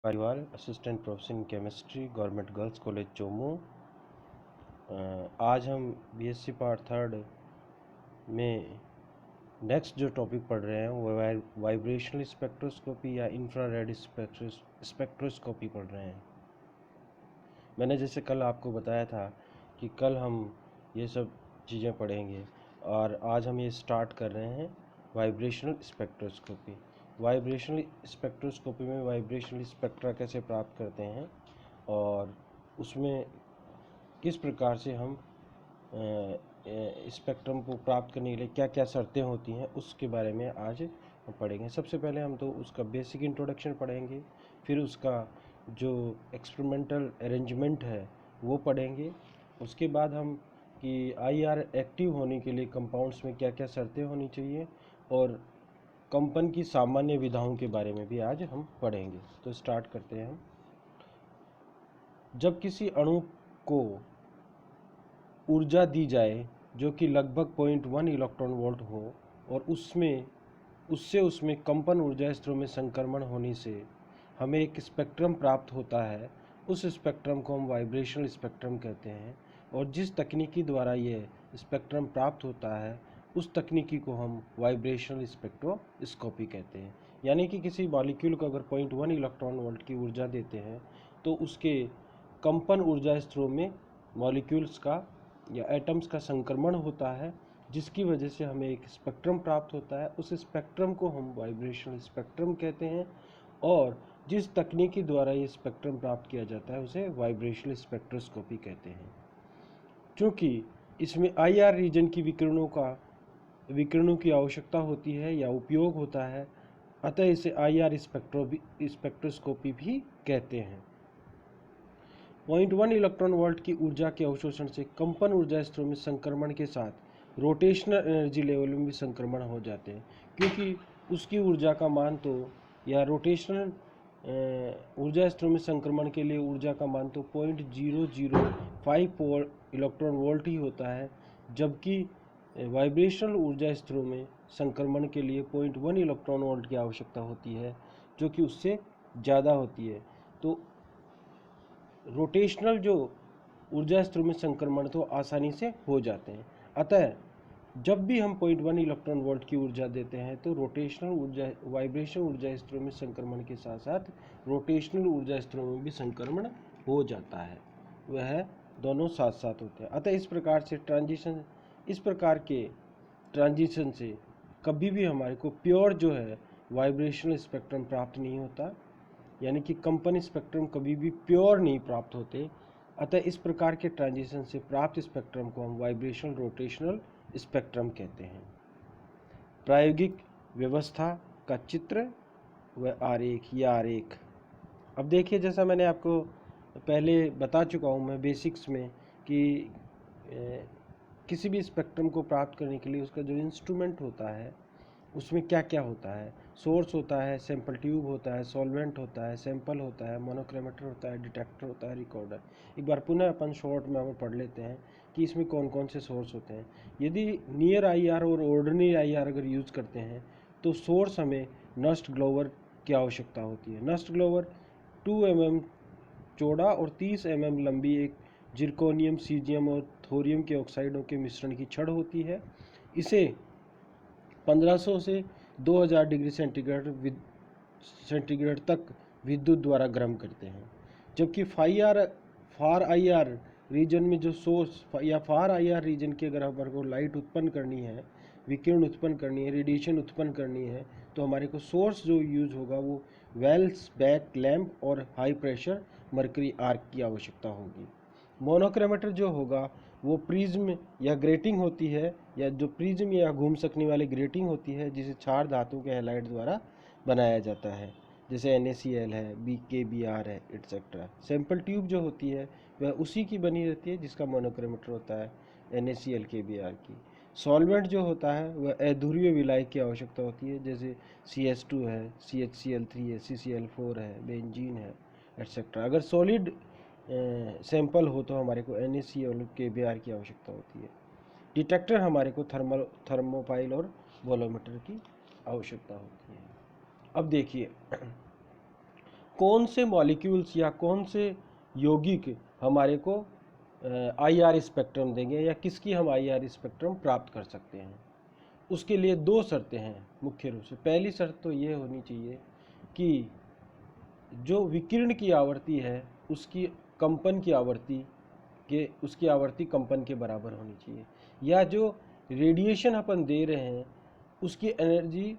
परिवार assistant professor in chemistry government girls college Chomu. आज हम बीएससी पार्ट थर्ड में नेक्स्ट जो टॉपिक पढ़ रहे हैं वो वाइब्रेशनल स्पेक्ट्रोस्कोपी या इंफ्रारेड स्पेक्ट्रोस्कोपी पढ़ रहे हैं। मैंने जैसे कल आपको बताया था कि कल हम ये सब चीज़ें पढ़ेंगे और आज हम ये स्टार्ट कर रहे हैं वाइब्रेशनल स्पेक्ट्रोस्कोपी। वाइब्रेशनल स्पेक्ट्रोस्कोपी में वाइब्रेशनल स्पेक्ट्रा कैसे प्राप्त करते हैं और उसमें किस प्रकार से हम स्पेक्ट्रम को प्राप्त करने के लिए क्या क्या शर्तें होती हैं उसके बारे में आज हम पढ़ेंगे। सबसे पहले हम तो उसका बेसिक इंट्रोडक्शन पढ़ेंगे, फिर उसका जो एक्सपेरिमेंटल अरेंजमेंट है वो पढ़ेंगे। उसके बाद हम कि आईआर एक्टिव होने के लिए कंपाउंड्स में क्या क्या शर्तें होनी चाहिए और कंपन की सामान्य विधाओं के बारे में भी आज हम पढ़ेंगे। तो स्टार्ट करते हैं हम। जब किसी अणु को ऊर्जा दी जाए जो कि लगभग 0.1 इलेक्ट्रॉन वोल्ट हो और उसमें कंपन ऊर्जा स्तरों में संक्रमण होने से हमें एक स्पेक्ट्रम प्राप्त होता है। उस स्पेक्ट्रम को हम वाइब्रेशनल स्पेक्ट्रम कहते हैं और जिस तकनीकी द्वारा ये स्पेक्ट्रम प्राप्त होता है उस तकनीकी को हम वाइब्रेशनल स्पेक्ट्रोस्कोपी कहते हैं। यानी कि किसी मॉलिक्यूल को अगर 0.1 इलेक्ट्रॉन वोल्ट की ऊर्जा देते हैं तो उसके कंपन ऊर्जा स्तरों में मॉलिक्यूल्स का या एटम्स का संक्रमण होता है, जिसकी वजह से हमें एक स्पेक्ट्रम प्राप्त होता है। उस स्पेक्ट्रम को हम वाइब्रेशनल स्पेक्ट्रम कहते हैं और जिस तकनीकी द्वारा ये स्पेक्ट्रम प्राप्त किया जाता है उसे वाइब्रेशनल स्पेक्ट्रोस्कोपी कहते हैं। क्योंकि इसमें आईआर रीजन की विकिरणों की आवश्यकता होती है या उपयोग होता है, अतः इसे आईआर स्पेक्ट्रोस्कोपी भी कहते हैं। 0.1 इलेक्ट्रॉन वोल्ट की ऊर्जा के अवशोषण से कंपन ऊर्जा स्तरों में संक्रमण के साथ रोटेशनल एनर्जी लेवल में भी संक्रमण हो जाते हैं, क्योंकि उसकी ऊर्जा का मान तो या रोटेशनल ऊर्जा स्तरों में संक्रमण के लिए ऊर्जा का मान तो 0.0054 इलेक्ट्रॉन वोल्ट ही होता है, जबकि वाइब्रेशनल ऊर्जा स्तरों में संक्रमण के लिए 0.1 इलेक्ट्रॉन वोल्ट की आवश्यकता होती है, जो कि उससे ज़्यादा होती है। तो रोटेशनल जो ऊर्जा स्तरों में संक्रमण तो आसानी से हो जाते हैं। अतः जब भी हम 0.1 इलेक्ट्रॉन वोल्ट की ऊर्जा देते हैं तो वाइब्रेशन ऊर्जा स्तरों में संक्रमण के साथ साथ रोटेशनल ऊर्जा स्तरों में भी संक्रमण हो जाता है, वह दोनों साथ साथ होते हैं। अतः इस प्रकार के ट्रांजिशन से कभी भी हमारे को प्योर जो है वाइब्रेशनल स्पेक्ट्रम प्राप्त नहीं होता, यानी कि कंपन स्पेक्ट्रम कभी भी प्योर नहीं प्राप्त होते। अतः इस प्रकार के ट्रांजिशन से प्राप्त स्पेक्ट्रम को हम वाइब्रेशनल रोटेशनल स्पेक्ट्रम कहते हैं। प्रायोगिक व्यवस्था का चित्र व आरेख। अब देखिए, जैसा मैंने आपको पहले बता चुका हूँ मैं बेसिक्स में कि किसी भी स्पेक्ट्रम को प्राप्त करने के लिए उसका जो इंस्ट्रूमेंट होता है उसमें क्या क्या होता है। सोर्स होता है, सैंपल ट्यूब होता है, सॉल्वेंट होता है, सैंपल होता है, मोनोक्रोमेटर होता है, डिटेक्टर होता है, रिकॉर्डर। एक बार पुनः अपन शॉर्ट में हम पढ़ लेते हैं कि इसमें कौन कौन से सोर्स होते हैं। यदि नियर आईआर और ऑर्डिनरी आईआर अगर यूज़ करते हैं तो सोर्स हमें नस्ट ग्लोवर की आवश्यकता होती है। नस्ट ग्लोवर 2 mm चौड़ा और 30 mm लंबी एक जिरकोनियम, सीजियम और थोरियम के ऑक्साइडों के मिश्रण की छड़ होती है। इसे 1500 से 2000 डिग्री सेंटीग्रेड तक विद्युत द्वारा गर्म करते हैं। जबकि फार आईआर रीजन में जो सोर्स या फार आईआर रीजन की अगर हमारे को लाइट उत्पन्न करनी है, विकिरण उत्पन्न करनी है, रेडिएशन उत्पन्न करनी है, तो हमारे को सोर्स जो यूज होगा वो वेल्स बैक लैंप और हाई प्रेशर मर्करी आर्क की आवश्यकता होगी। मोनोक्रोमेटर जो होगा वो प्रिज्म या ग्रेटिंग होती है, या जो प्रिज्म या घूम सकने वाली ग्रेटिंग होती है, जिसे क्षार धातु के हैलाइड द्वारा बनाया जाता है, जैसे NaCl है, KBr है, एट्सेट्रा। सैंपल ट्यूब जो होती है वह उसी की बनी रहती है जिसका मोनोक्रोमेटर होता है, NaCl KBr की। सॉल्वेंट जो होता है वह अध्रुवीय विलायक की आवश्यकता होती है, जैसे CH2 है, CHCl3 है, CCl4 है, बेंजीन है, एट्सेट्रा। अगर सॉलिड सैंपल हो तो हमारे को NaCl KBr की आवश्यकता होती है। डिटेक्टर हमारे को थर्मोपाइल और वोलोमीटर की आवश्यकता होती है। अब देखिए, कौन से मॉलिक्यूल्स या कौन से यौगिक हमारे को आईआर स्पेक्ट्रम देंगे या किसकी हम आईआर स्पेक्ट्रम प्राप्त कर सकते हैं। उसके लिए दो शर्तें हैं मुख्य रूप से। पहली शर्त तो ये होनी चाहिए कि जो विकिरण की आवृत्ति है उसकी कंपन की आवृत्ति उसकी आवृत्ति कंपन के बराबर होनी चाहिए, या जो रेडिएशन अपन दे रहे हैं उसकी एनर्जी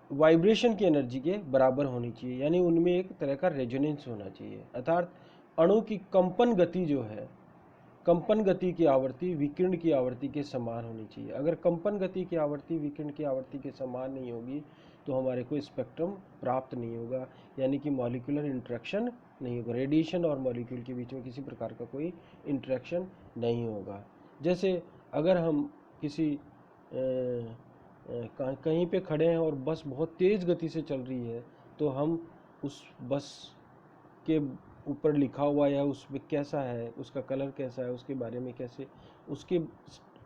वाइब्रेशन की एनर्जी के बराबर होनी चाहिए, यानी उनमें एक तरह का रेजोनेंस होना चाहिए। अर्थात अणु की कंपन गति जो है, कंपन गति की आवृत्ति विकिरण की आवृत्ति के समान होनी चाहिए। अगर कंपन गति की आवृत्ति विकिरण की आवृत्ति के समान नहीं होगी तो हमारे को स्पेक्ट्रम प्राप्त नहीं होगा, यानी कि मॉलिक्यूलर इंटरेक्शन नहीं होगा। रेडिएशन और मॉलिक्यूल के बीच में किसी प्रकार का कोई इंटरेक्शन नहीं होगा। जैसे अगर हम किसी कहीं पे खड़े हैं और बस बहुत तेज़ गति से चल रही है तो हम उस बस के ऊपर लिखा हुआ या उसमें कैसा है, उसका कलर कैसा है, उसके बारे में कैसे,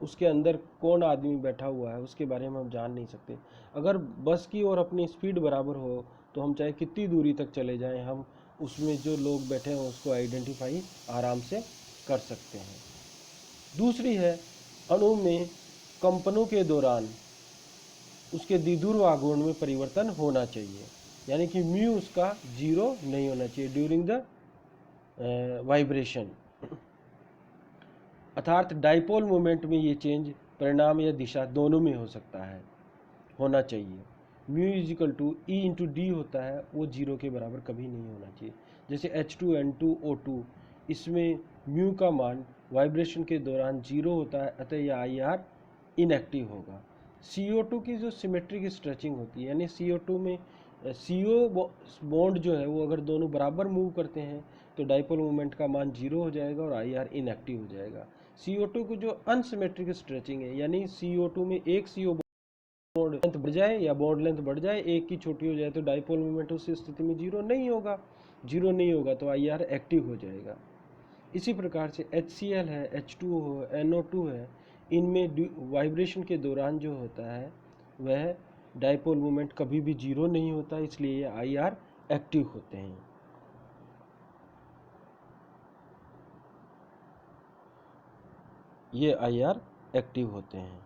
उसके अंदर कौन आदमी बैठा हुआ है उसके बारे में हम जान नहीं सकते। अगर बस की और अपनी स्पीड बराबर हो तो हम चाहे कितनी दूरी तक चले जाएं, हम उसमें जो लोग बैठे हैं उसको आइडेंटिफाई आराम से कर सकते हैं। दूसरी है, अणु में कंपनों के दौरान उसके द्विध्रुव आघूर्ण में परिवर्तन होना चाहिए, यानी कि म्यू उसका 0 नहीं होना चाहिए ड्यूरिंग द वाइब्रेशन। अर्थात डाइपोल मोमेंट में ये चेंज परिणाम या दिशा दोनों में हो सकता है, होना चाहिए। Mu is equal to e into d होता है, वो 0 के बराबर कभी नहीं होना चाहिए। जैसे H2N2O2, इसमें म्यू का मान वाइब्रेशन के दौरान 0 होता है, अतः यह IR इनएक्टिव होगा। CO2 की जो सिमेट्रिक स्ट्रेचिंग होती है, यानी CO2 में CO बॉन्ड जो है वो अगर दोनों बराबर मूव करते हैं तो डाइपोल मोमेंट का मान 0 हो जाएगा और IR इनएक्टिव हो जाएगा। CO2 की जो अनसिमेट्रिक स्ट्रेचिंग है, यानी CO2 में एक CO बॉन्ड लेंथ बढ़ जाए या बॉन्ड लेंथ बढ़ जाए, एक की छोटी हो जाए तो डाइपोल मोमेंट उस स्थिति में 0 नहीं होगा। 0 नहीं होगा तो IR एक्टिव हो जाएगा। इसी प्रकार से HCl है, H2O है, NO2 है, इनमें वाइब्रेशन के दौरान जो होता है वह डाइपोल मोमेंट कभी भी 0 नहीं होता, इसलिए ये IR एक्टिव होते हैं। ये IR एक्टिव होते हैं।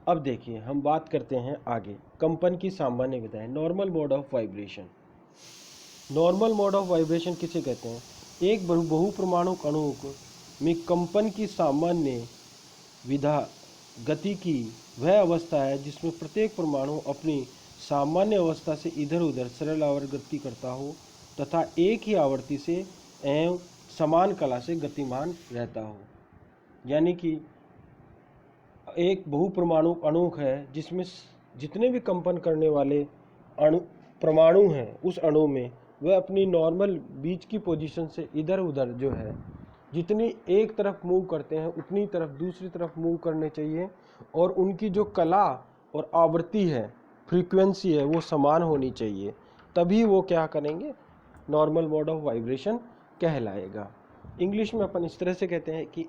अब देखिए हम बात करते हैं आगे कंपन की सामान्य विधाएं। Normal mode of vibration. Normal mode of vibration किसे कहते हैं? एक बहुपरमाणुक अणु में कंपन की सामान्य विधा गति की वह अवस्था है जिसमें प्रत्येक परमाणु अपनी सामान्य अवस्था से इधर उधर सरल आवर्ती करता हो तथा एक ही आवृत्ति से एवं समान कला से गतिमान रहता हो। यानी कि एक बहुपरमाणु अणु है जिसमें जितने भी कंपन करने वाले परमाणु हैं उस अणु में वह अपनी नॉर्मल बीच की पोजीशन से इधर उधर जो है जितनी एक तरफ मूव करते हैं उतनी तरफ दूसरी तरफ मूव करने चाहिए, और उनकी जो कला और आवृत्ति है, फ्रीक्वेंसी है, वो समान होनी चाहिए, तभी वो क्या करेंगे, नॉर्मल मोड ऑफ वाइब्रेशन कहलाएगा। इंग्लिश में अपन इस तरह से कहते हैं कि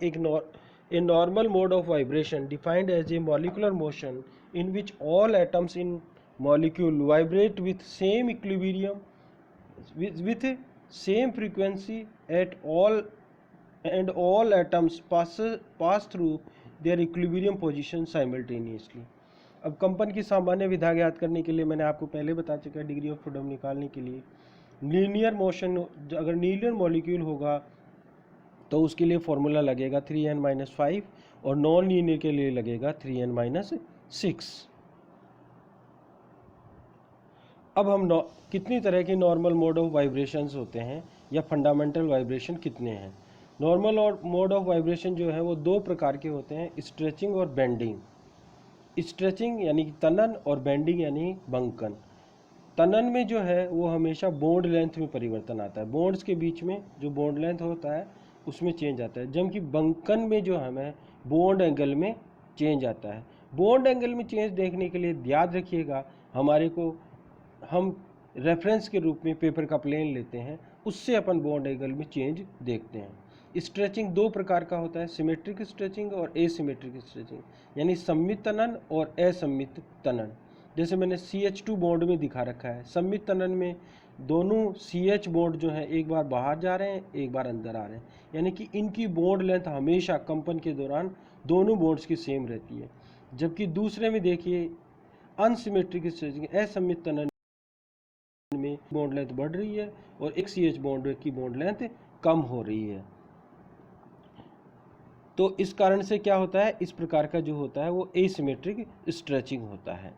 a normal mode of vibration defined as a molecular motion in which all atoms in molecule vibrate with same equilibrium with same frequency at all and all atoms pass through their equilibrium position simultaneously। अब कंपन की सामान्य विधा ज्ञात करने के लिए मैंने आपको पहले बता चुका है, डिग्री ऑफ फ्रीडम निकालने के लिए लीनियर मोशन, अगर लीनियर मॉलिक्यूल होगा तो उसके लिए फॉर्मूला लगेगा 3n-5 और नॉन लीनियर के लिए लगेगा 3n-6। अब हम कितनी तरह की नॉर्मल मोड ऑफ वाइब्रेशंस होते हैं या फंडामेंटल वाइब्रेशन कितने हैं? नॉर्मल मोड ऑफ वाइब्रेशन जो है वो दो प्रकार के होते हैं, स्ट्रेचिंग और बेंडिंग। स्ट्रेचिंग यानी कि तनन और बेंडिंग यानी बंकन। तनन में जो है वो हमेशा बॉन्ड लेंथ में परिवर्तन आता है, बॉन्ड्स के बीच में जो बॉन्ड लेंथ होता है उसमें चेंज आता है, जबकि बंकन में जो हमें बॉन्ड एंगल में चेंज आता है। बॉन्ड एंगल में चेंज देखने के लिए याद रखिएगा हमारे को, हम रेफरेंस के रूप में पेपर का प्लेन लेते हैं, उससे अपन बॉन्ड एंगल में चेंज देखते हैं। स्ट्रेचिंग दो प्रकार का होता है, सिमेट्रिक स्ट्रेचिंग और एसिमेट्रिक स्ट्रेचिंग, यानी सममित तनन और असममित तनन। जैसे मैंने CH2 बॉन्ड में दिखा रखा है, सममित त्वरण में दोनों CH बॉन्ड जो है एक बार बाहर जा रहे हैं, एक बार अंदर आ रहे हैं, यानी कि इनकी बॉन्ड लेंथ हमेशा कंपन के दौरान दोनों बॉन्ड्स की सेम रहती है। जबकि दूसरे में देखिए अनसिमेट्रिक स्ट्रेचिंग, असममित त्वरण में बॉन्ड लेंथ बढ़ रही है और एक CH बॉन्ड की बॉन्ड लेंथ कम हो रही है। तो इस कारण से क्या होता है, इस प्रकार का जो होता है वो एसिमेट्रिक स्ट्रेचिंग होता है।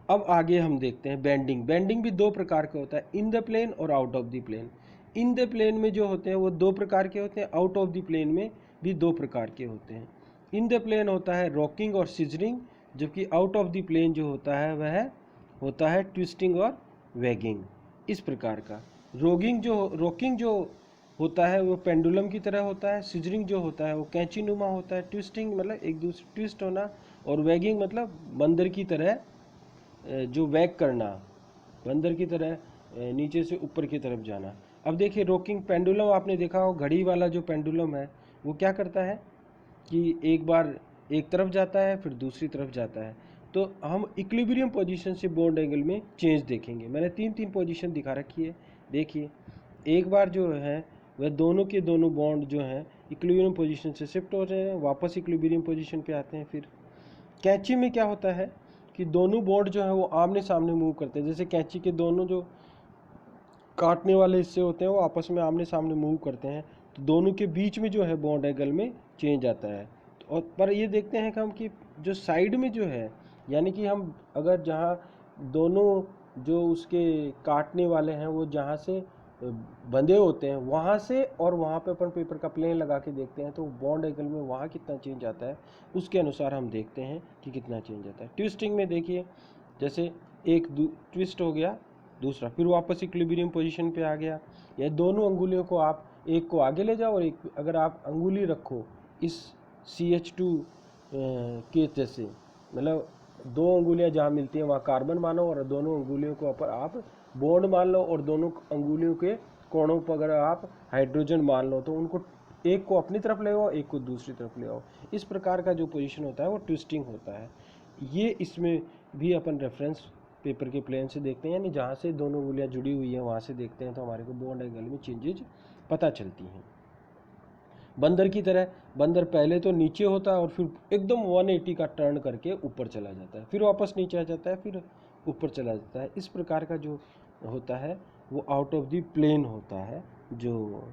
अब आगे हम देखते हैं बेंडिंग। बेंडिंग भी दो प्रकार का होता है, इन द प्लेन और out of the plane. In the plane में जो होते हैं वो दो प्रकार के होते हैं, आउट ऑफ द प्लेन में भी दो प्रकार के होते हैं। इन द प्लेन होता है रॉकिंग और सिजरिंग, जबकि आउट ऑफ द प्लेन जो होता है वह होता है ट्विस्टिंग और वैगिंग। इस प्रकार का रॉकिंग जो होता है वो पेंडुलम की तरह होता है, सिजरिंग जो होता है वो कैंची नुमा होता है, ट्विस्टिंग मतलब एक दूसरे ट्विस्ट होना, और वैगिंग मतलब बंदर की तरह जो वैग करना, बंदर की तरह नीचे से ऊपर की तरफ जाना। अब देखिए रॉकिंग पेंडुलम आपने देखा हो, घड़ी वाला जो पेंडुलम है वो क्या करता है कि एक बार एक तरफ जाता है फिर दूसरी तरफ जाता है। तो हम इक्विलिब्रियम पोजीशन से बॉन्ड एंगल में चेंज देखेंगे। मैंने तीन पोजीशन दिखा रखी है, देखिए एक बार जो है वह दोनों के दोनों बॉन्ड जो हैं इक्विलिब्रियम पोजीशन से शिफ्ट हो रहे हैं, वापस इक्विलिब्रियम पोजीशन पे आते हैं। फिर कैंची में क्या होता है कि दोनों बॉन्ड जो है वो आमने सामने मूव करते हैं, जैसे कैंची के दोनों जो काटने वाले हिस्से होते हैं वो आपस में आमने सामने मूव करते हैं, तो दोनों के बीच में जो है बॉन्ड एंगल में चेंज आता है। तो और पर ये देखते हैं कि हम कि जो साइड में जो है, यानी कि हम अगर जहाँ दोनों जो उसके काटने वाले हैं वो जहाँ से बंधे होते हैं वहाँ से और वहाँ पे अपन पेपर का प्लेन लगा के देखते हैं, तो बॉन्ड एंगल में वहाँ कितना चेंज आता है उसके अनुसार हम देखते हैं कि कितना चेंज आता है। ट्विस्टिंग में देखिए जैसे एक ट्विस्ट हो गया, दूसरा फिर वापस इक्विलिब्रियम पोजीशन पे आ गया, या दोनों अंगुलियों को आप एक को आगे ले जाओ और एक अगर आप अंगुली रखो इस CH2 के जैसे, मतलब दो अंगुलियां जहाँ मिलती हैं वहाँ कार्बन मानो और दोनों अंगुलियों को ऊपर आप बॉन्ड मान लो और दोनों अंगुलियों के कोणों पर अगर आप हाइड्रोजन मान लो तो उनको एक को अपनी तरफ ले आओ एक को दूसरी तरफ ले आओ। इस प्रकार का जो पोजीशन होता है वो ट्विस्टिंग होता है। ये इसमें भी अपन रेफरेंस पेपर के प्लेन से देखते हैं, यानी जहाँ से दोनों अंगुलियाँ जुड़ी हुई हैं वहाँ से देखते हैं तो हमारे को बॉन्ड एंगल में चेंजेज पता चलती हैं। बंदर की तरह बंदर पहले तो नीचे होता है और फिर एकदम 180 का टर्न करके ऊपर चला जाता है, फिर वापस नीचे आ जाता है, फिर ऊपर चला जाता है। इस प्रकार का जो होता है वो आउट ऑफ द प्लेन होता है, जो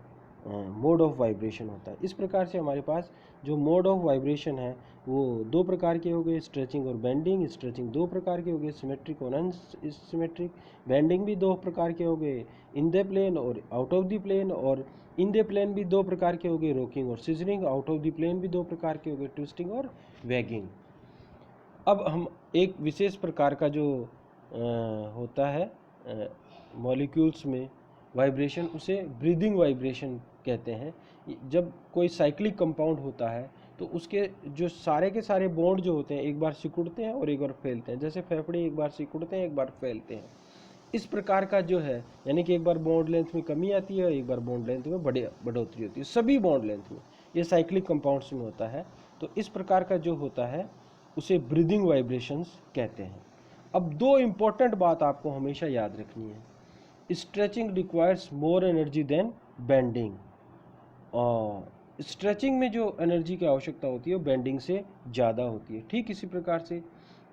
मोड ऑफ वाइब्रेशन होता है। इस प्रकार से हमारे पास जो मोड ऑफ वाइब्रेशन है वो दो प्रकार के हो गए, स्ट्रेचिंग और बेंडिंग। स्ट्रेचिंग दो प्रकार के हो गए, सिमेट्रिक और अनसिमेट्रिक। बेंडिंग भी दो प्रकार के हो गए, इन द प्लेन और आउट ऑफ द प्लेन। और इन द प्लेन भी दो प्रकार के हो गए, रॉकिंग और scissoring. Out of the plane भी दो प्रकार के हो गए, ट्विस्टिंग और वैगिंग। अब हम एक विशेष प्रकार का जो होता है मॉलिक्यूल्स में वाइब्रेशन, उसे ब्रीदिंग वाइब्रेशन कहते हैं। जब कोई साइक्लिक कंपाउंड होता है तो उसके जो सारे के सारे बॉन्ड जो होते हैं एक बार सिकुड़ते हैं और एक बार फैलते हैं, जैसे फेफड़े एक बार सिकुड़ते हैं एक बार फैलते हैं। इस प्रकार का जो है, यानी कि एक बार बॉन्ड लेंथ में कमी आती है और एक बार बॉन्ड लेंथ में बढ़ोतरी होती है, सभी बॉन्ड लेंथ में। ये साइक्लिक कंपाउंड्स में होता है। तो इस प्रकार का जो होता है उसे ब्रीदिंग वाइब्रेशंस कहते हैं। अब दो इम्पोर्टेंट बात आपको हमेशा याद रखनी है, stretching requires more energy than bending. और स्ट्रेचिंग में जो एनर्जी की आवश्यकता होती है वो बेंडिंग से ज़्यादा होती है। ठीक इसी प्रकार से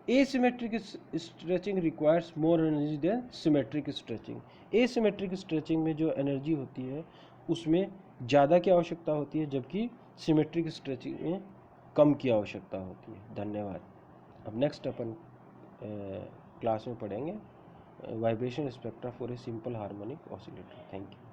asymmetric stretching requires more energy than symmetric stretching. Asymmetric stretching में जो एनर्जी होती है उसमें ज़्यादा की आवश्यकता होती है, जबकि सिमेट्रिक स्ट्रेचिंग में कम की आवश्यकता होती है। धन्यवाद। अब नेक्स्ट अपन क्लास में पढ़ेंगे vibration spectra for a simple harmonic oscillator. Thank you.